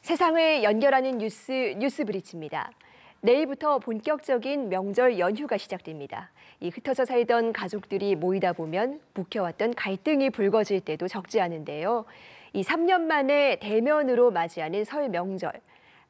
세상을 연결하는 뉴스 브릿지입니다. 내일부터 본격적인 명절 연휴가 시작됩니다. 이 흩어져 살던 가족들이 모이다 보면 묵혀왔던 갈등이 불거질 때도 적지 않은데요. 이 3년 만에 대면으로 맞이하는 설 명절.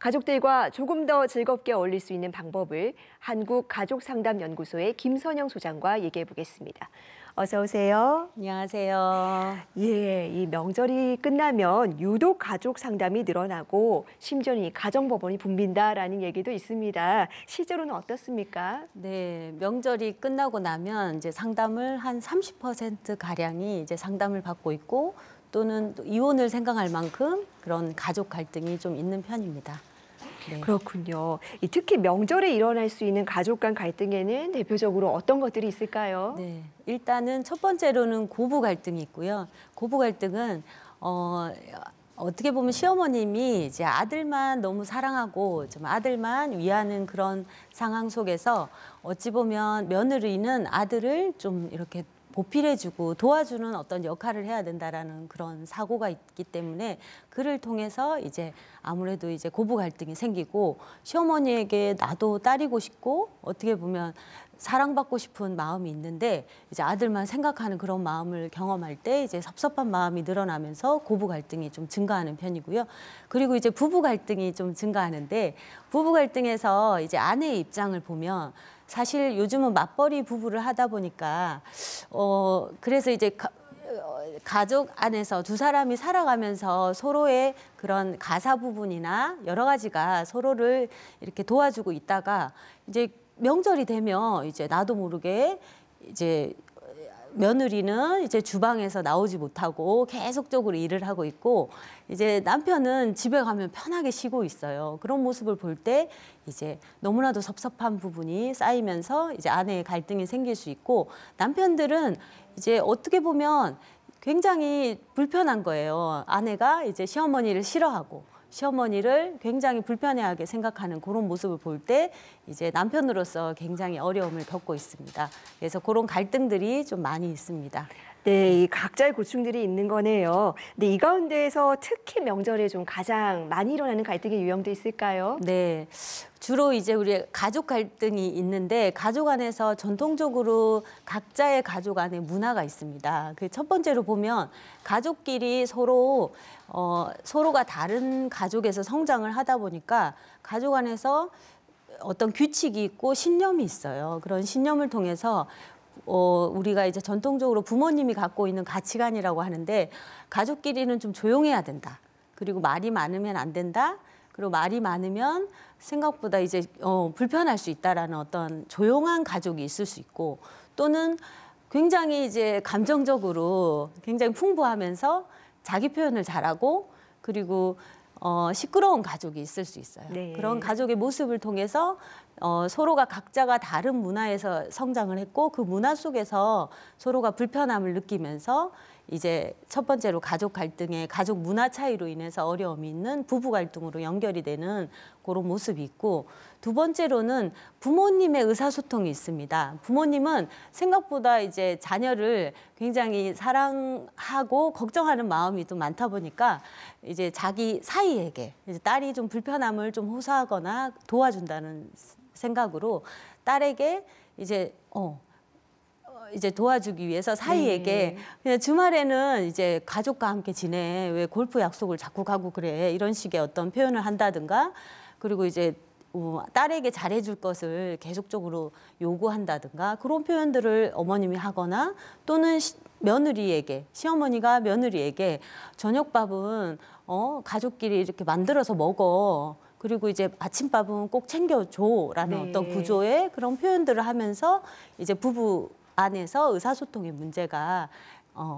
가족들과 조금 더 즐겁게 어울릴 수 있는 방법을 한국가족상담연구소의 김선영 소장과 얘기해 보겠습니다. 어서 오세요. 안녕하세요. 예, 이 명절이 끝나면 유독 가족 상담이 늘어나고 심지어는 이 가정법원이 붐빈다라는 얘기도 있습니다. 실제로는 어떻습니까? 네, 명절이 끝나고 나면 이제 상담을 한 30% 가량이 이제 상담을 받고 있고 또는 이혼을 생각할 만큼 그런 가족 갈등이 좀 있는 편입니다. 네. 그렇군요. 특히 명절에 일어날 수 있는 가족 간 갈등에는 대표적으로 어떤 것들이 있을까요? 네, 일단은 첫 번째로는 고부 갈등이 있고요. 고부 갈등은 어떻게 보면 시어머님이 이제 아들만 너무 사랑하고 좀 아들만 위하는 그런 상황 속에서 어찌 보면 며느리는 아들을 좀 이렇게 보필해주고 도와주는 어떤 역할을 해야 된다라는 그런 사고가 있기 때문에 그를 통해서 이제 아무래도 이제 고부 갈등이 생기고 시어머니에게 나도 딸이고 싶고 어떻게 보면 사랑받고 싶은 마음이 있는데 이제 아들만 생각하는 그런 마음을 경험할 때 이제 섭섭한 마음이 늘어나면서 고부 갈등이 좀 증가하는 편이고요. 그리고 이제 부부 갈등이 좀 증가하는데 부부 갈등에서 이제 아내의 입장을 보면 사실 요즘은 맞벌이 부부를 하다 보니까 그래서 이제 가족 안에서 두 사람이 살아가면서 서로의 그런 가사 부분이나 여러 가지가 서로를 이렇게 도와주고 있다가 이제 명절이 되면 이제 나도 모르게 이제 며느리는 이제 주방에서 나오지 못하고 계속적으로 일을 하고 있고 이제 남편은 집에 가면 편하게 쉬고 있어요. 그런 모습을 볼 때 이제 너무나도 섭섭한 부분이 쌓이면서 이제 아내의 갈등이 생길 수 있고 남편들은 이제 어떻게 보면 굉장히 불편한 거예요. 아내가 이제 시어머니를 싫어하고 시어머니를 굉장히 불편해하게 생각하는 그런 모습을 볼 때 이제 남편으로서 굉장히 어려움을 겪고 있습니다. 그래서 그런 갈등들이 좀 많이 있습니다. 네, 이 각자의 고충들이 있는 거네요. 근데 이 가운데에서 특히 명절에 좀 가장 많이 일어나는 갈등의 유형도 있을까요? 네, 주로 이제 우리 가족 갈등이 있는데 가족 안에서 전통적으로 각자의 가족 안에 문화가 있습니다. 그 첫 번째로 보면 가족끼리 서로가 다른 가족에서 성장을 하다 보니까 가족 안에서 어떤 규칙이 있고 신념이 있어요. 그런 신념을 통해서 우리가 이제 전통적으로 부모님이 갖고 있는 가치관이라고 하는데 가족끼리는 좀 조용해야 된다. 그리고 말이 많으면 안 된다. 그리고 말이 많으면 생각보다 이제 불편할 수 있다라는 어떤 조용한 가족이 있을 수 있고 또는 굉장히 이제 감정적으로 굉장히 풍부하면서 자기 표현을 잘하고 그리고 시끄러운 가족이 있을 수 있어요. 네. 그런 가족의 모습을 통해서 서로가 각자가 다른 문화에서 성장을 했고 그 문화 속에서 서로가 불편함을 느끼면서 이제 첫 번째로 가족 갈등의 가족 문화 차이로 인해서 어려움이 있는 부부 갈등으로 연결이 되는 그런 모습이 있고 두 번째로는 부모님의 의사소통이 있습니다. 부모님은 생각보다 이제 자녀를 굉장히 사랑하고 걱정하는 마음이 또 많다 보니까 이제 자기 사이에게 이제 딸이 좀 불편함을 좀 호소하거나 도와준다는 생각으로 딸에게 이제 도와주기 위해서 사이에게 그냥 주말에는 이제 가족과 함께 지내. 왜 골프 약속을 자꾸 가고 그래. 이런 식의 어떤 표현을 한다든가 그리고 이제 딸에게 잘해줄 것을 계속적으로 요구한다든가 그런 표현들을 어머님이 하거나 또는 며느리에게 시어머니가 며느리에게 저녁밥은 가족끼리 이렇게 만들어서 먹어. 그리고 이제 아침밥은 꼭 챙겨줘라는 네. 어떤 구조의 그런 표현들을 하면서 이제 부부 안에서 의사소통의 문제가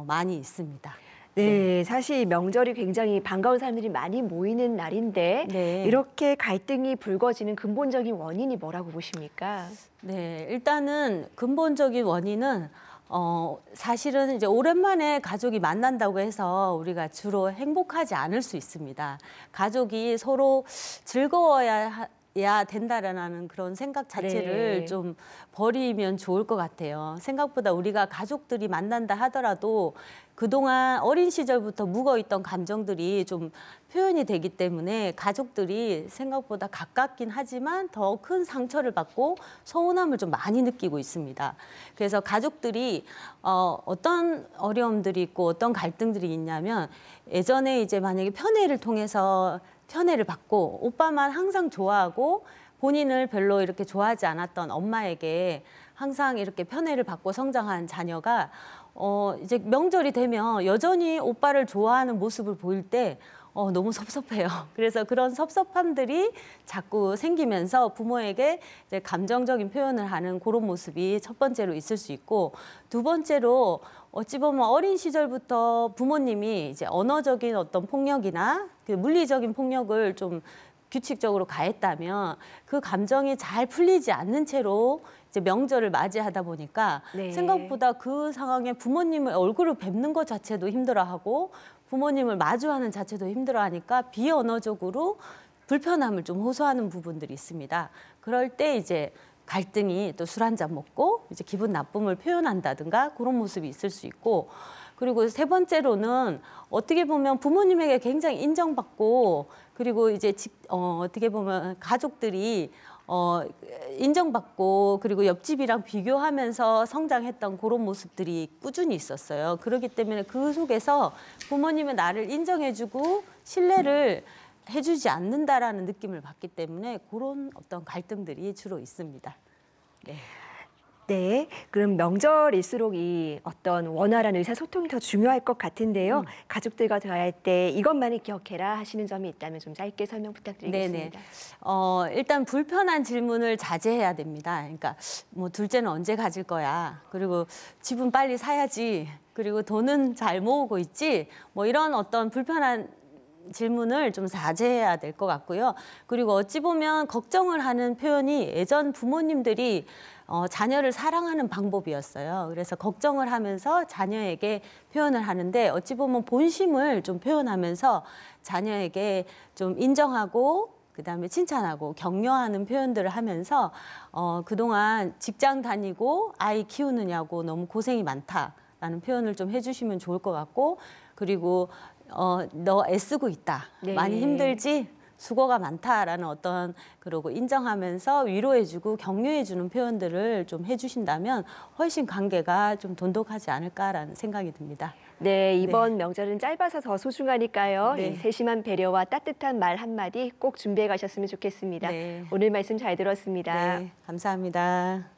많이 있습니다. 네, 사실 명절이 굉장히 반가운 사람들이 많이 모이는 날인데 네. 이렇게 갈등이 불거지는 근본적인 원인이 뭐라고 보십니까? 네, 일단은 근본적인 원인은 사실은 이제 오랜만에 가족이 만난다고 해서 우리가 주로 행복하지 않을 수 있습니다. 가족이 서로 즐거워야 된다라는 그런 생각 자체를 네. 좀 버리면 좋을 것 같아요. 생각보다 우리가 가족들이 만난다 하더라도 그동안 어린 시절부터 묵어있던 감정들이 좀 표현이 되기 때문에 가족들이 생각보다 가깝긴 하지만 더 큰 상처를 받고 서운함을 좀 많이 느끼고 있습니다. 그래서 가족들이 어떤 어려움들이 있고 어떤 갈등들이 있냐면 예전에 이제 만약에 편애를 통해서 편애를 받고 오빠만 항상 좋아하고 본인을 별로 이렇게 좋아하지 않았던 엄마에게 항상 이렇게 편애를 받고 성장한 자녀가 이제 명절이 되면 여전히 오빠를 좋아하는 모습을 보일 때 너무 섭섭해요. 그래서 그런 섭섭함들이 자꾸 생기면서 부모에게 이제 감정적인 표현을 하는 그런 모습이 첫 번째로 있을 수 있고, 두 번째로 어찌 보면 어린 시절부터 부모님이 이제 언어적인 어떤 폭력이나 그 물리적인 폭력을 좀 규칙적으로 가했다면 그 감정이 잘 풀리지 않는 채로 이제 명절을 맞이하다 보니까 네. 생각보다 그 상황에 부모님의 얼굴을 뵙는 것 자체도 힘들어하고 부모님을 마주하는 자체도 힘들어하니까 비언어적으로 불편함을 좀 호소하는 부분들이 있습니다. 그럴 때 이제 갈등이 또 술 한 잔 먹고 이제 기분 나쁨을 표현한다든가 그런 모습이 있을 수 있고, 그리고 세 번째로는 어떻게 보면 부모님에게 굉장히 인정받고 그리고 이제 어떻게 보면 가족들이 인정받고 그리고 옆집이랑 비교하면서 성장했던 그런 모습들이 꾸준히 있었어요. 그렇기 때문에 그 속에서 부모님은 나를 인정해주고 신뢰를 해주지 않는다라는 느낌을 받기 때문에 그런 어떤 갈등들이 주로 있습니다. 네. 네, 그럼 명절일수록 이 어떤 원활한 의사소통이 더 중요할 것 같은데요. 가족들과 대화할 때 이것만을 기억해라 하시는 점이 있다면 좀 짧게 설명 부탁드리겠습니다. 네네. 일단 불편한 질문을 자제해야 됩니다. 그러니까 뭐 둘째는 언제 가질 거야? 그리고 집은 빨리 사야지. 그리고 돈은 잘 모으고 있지? 뭐 이런 어떤 불편한 질문을 좀 자제해야 될 것 같고요. 그리고 어찌 보면 걱정을 하는 표현이 예전 부모님들이 자녀를 사랑하는 방법이었어요. 그래서 걱정을 하면서 자녀에게 표현을 하는데 어찌 보면 본심을 좀 표현하면서 자녀에게 좀 인정하고 그다음에 칭찬하고 격려하는 표현들을 하면서 그동안 직장 다니고 아이 키우느냐고 너무 고생이 많다라는 표현을 좀 해주시면 좋을 것 같고, 그리고 너 애쓰고 있다. 네. 많이 힘들지? 수고가 많다라는 어떤, 그리고 인정하면서 위로해주고 격려해주는 표현들을 좀 해주신다면 훨씬 관계가 좀 돈독하지 않을까라는 생각이 듭니다. 네, 이번 명절은 짧아서 더 소중하니까요. 네. 이 세심한 배려와 따뜻한 말 한마디 꼭 준비해 가셨으면 좋겠습니다. 네. 오늘 말씀 잘 들었습니다. 네, 감사합니다.